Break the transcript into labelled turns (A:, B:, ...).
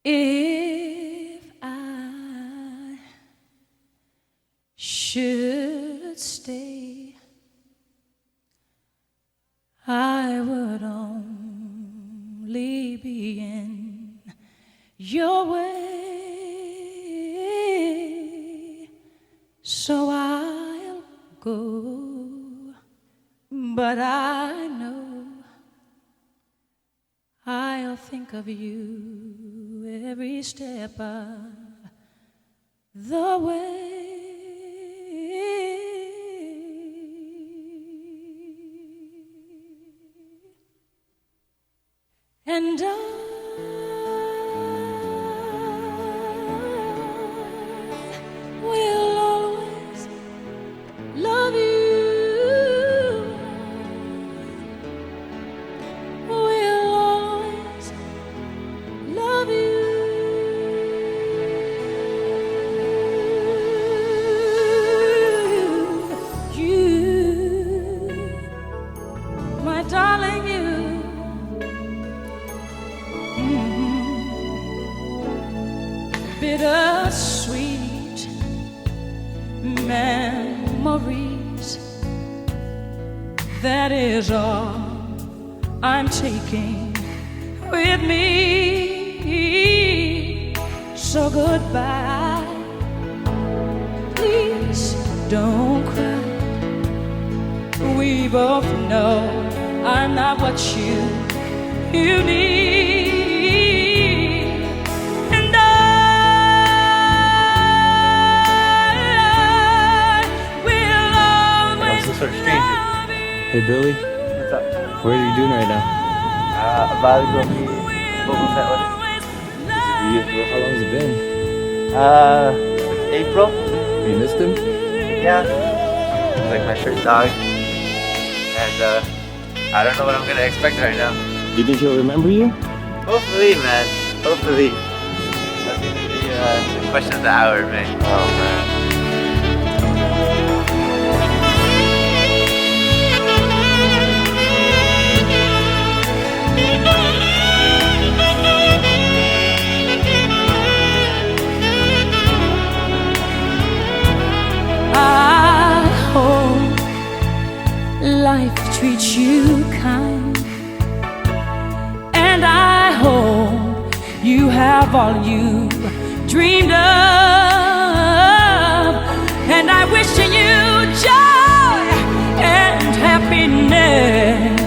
A: If I should stay, I would only be in your way, so I'll go, but I know I'll think of you every step of the way. And I will always love you. Will always love you. You, my darling, you. Bittersweet memories, that is all I'm taking with me. So goodbye, please don't cry. We both know I'm not what you need.
B: Hey Billy,
C: What's up?
B: what are you doing right now?
C: About to go meet Boba Fett with
B: How long has it been?
C: April?
B: You missed him?
C: Yeah. He's like my first dog. And I don't know what I'm gonna expect right now.
B: Do you think he'll remember you?
C: Hopefully, man. Hopefully. That's gonna be the question of the hour, man.
B: Oh man.
A: I hope life treats you kind, and I hope you have all you dreamed of, and I wish you joy and happiness.